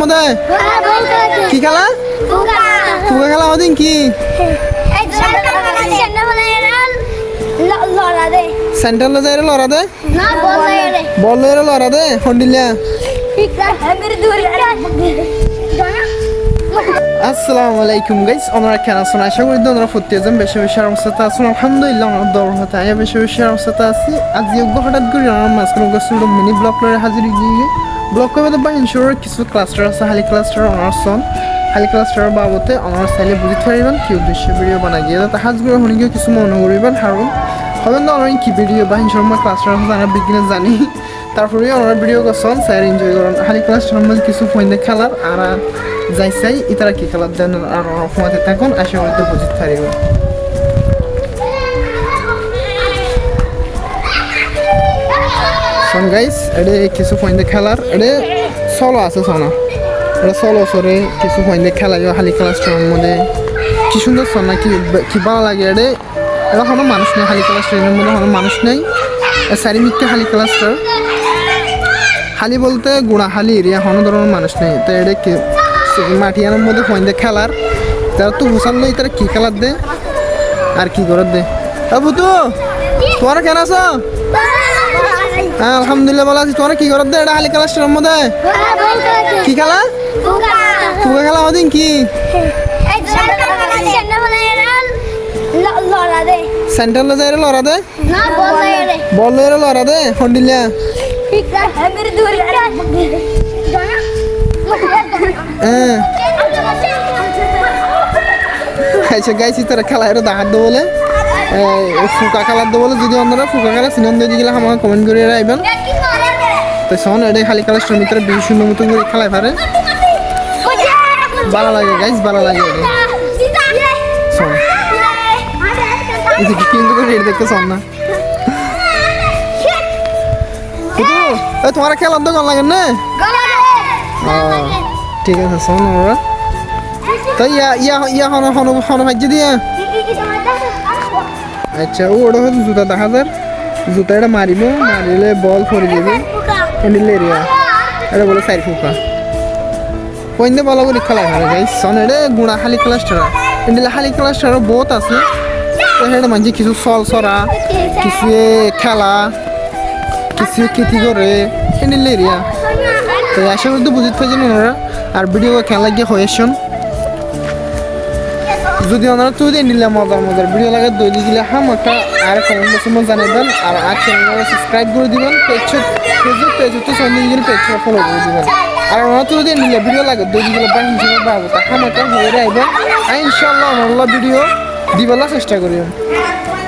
মধ্যে কি খেলা ফুকা খেলা ওদিন কি সেন্টার যাই লড়া দে বল লড়া দে হন্ডিলিয়া আসসালামু আলাইকুম গাইস আমরা কেন আছেন আশা করি তোমরা ফুটতে যাবেন বেশি বেশি অবস্থাতে আছেন আলহামদুলিল্লাহ আমরা দৌড় হতে আয়া বেশি বেশি অবস্থাতে আছি আজ যোগ্য হঠাৎ করে আমার মাঝখানে গেছিল মিনি ব্লক লড়ে হাজির গিয়ে ব্লক করবে বা ইনশোরের কিছু ক্লাস্টার আছে হালি ক্লাস্টার অনার্সন হালি ক্লাস্টারের বাবদে অনার্স চাইলে বুঝতে পারিবেন কি উদ্দেশ্যে ভিডিও বানাই গিয়ে তা হাজ করে শুনে গিয়ে কিছু মনে করিবেন কারণ হবেন না অনেক কি ভিডিও বা ইনশোর ক্লাস্টার আছে আমরা বিজ্ঞানে জানি তারপরে আমরা ভিডিও করছেন স্যার এনজয় করেন হালি ক্লাস্টারের মধ্যে কিছু পয়েন্ট খেলার আর যাই চাই ইতারা কি খেলার দেন আর অফমাতে থাকুন আশা করি তো বুঝতে পারিবেন শোন গাইস এটা কিছু পয়েন্ট খেলার এটা সলো আছে সোনা এটা সলো সরে কিছু পয়েন্ট খেলা যায় হালি ক্লাস্টারের মধ্যে কি সুন্দর সোনা কি ভালো লাগে এটা এটা কোনো মানুষ নেই হালি ক্লাস্টারের মধ্যে কোনো মানুষ নেই চারিমিকটা হালি ক্লাস্টার হালি বলতে গুড়া হালি এরিয়া কোনো ধরনের মানুষ নেই তো এটা কি মাটিয়ানোর মধ্যে পয়েন্ট খেলার তারা তো ঘুষাল নেই তারা কি খেলার দে আর কি করার দে বুতু তোমার কেন আছো হ্যাঁ আলহামদুলিল্লাহ ভালো আছি তোমার কি করার দে এটা হালি ক্লাস্টারের মধ্যে কি খেলা ফুকা খেলা ওদিন কি সেন্টার যাই লড়া দে বল লড়া দে হন্ডিলিয়া আচ্ছা গাইছি তারা খেলা এটা দেখার দেবো বলে ফুকা খেলার দেবো বলে যদি অন্যরা ফুকা খেলা সিনেমা দিয়ে গেলে আমাকে কমেন্ট করে আইবেন তো শোন এটা খালি খেলার ভিতরে বেশি সুন্দর মতো করে খেলায় পারে ভালো লাগে গাইস ভালো লাগে এটা শোন কিন্তু রেড দেখতে শোন না তোমার খেলার দোকান লাগে না ঠিক আছে শোন ওরা তো হন ভাজ্য দিয়া আচ্ছা ওটা হচ্ছে জুতা দেখা যার জুতা এটা মারিব মারিলে বল ফরি যাবে হ্যান্ডেল এরিয়া এটা বলে চারি ফুকা পয়েন্টে বলা করে খেলা হয় গাই শোন এটা গুড়া হালি ক্লাস্টার হ্যান্ডেল হালি ক্লাস্টার বহুত আছে এটা মানছি কিছু সল সরা কিছু খেলা কিছু কেথি করে হ্যান্ডেল এরিয়া তো আশা করি তো বুঝতে পারছেন ওনারা আর ভিডিও খেলা গিয়ে হয়েছেন যদি ওনারা তুই দিয়ে নিলে মজার ভিডিও লাগে দই দিলে একটা আর কমেন্ট বক্সে জানাবেন আর চ্যানেলটা সাবস্ক্রাইব করে দিবেন পেজ হচ্ছে সন্ধ্যে গেলে পেজটা ফলো করে দিবেন আর ওনারা তুই দিয়ে নিলে ভিডিও লাগে দই দিলে বা হিসেবে পাবো তা একটা হয়ে আইবেন আর ইনশাল্লাহ ওনারা ভিডিও দিবেলা চেষ্টা করিবেন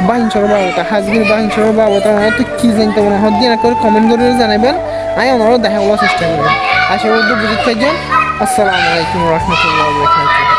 বাহিনসর বাবুটা হাজবির বাহিনসর বাবুটা ওনারা তো কি জানতে পারেন হদ দিয়ে করে কমেন্ট করে জানাবেন আমি ওনারাও দেখা বলার চেষ্টা করবেন আশা করি বুঝতে থাকবেন আসসালামু আলাইকুম রহমতুল্লাহ।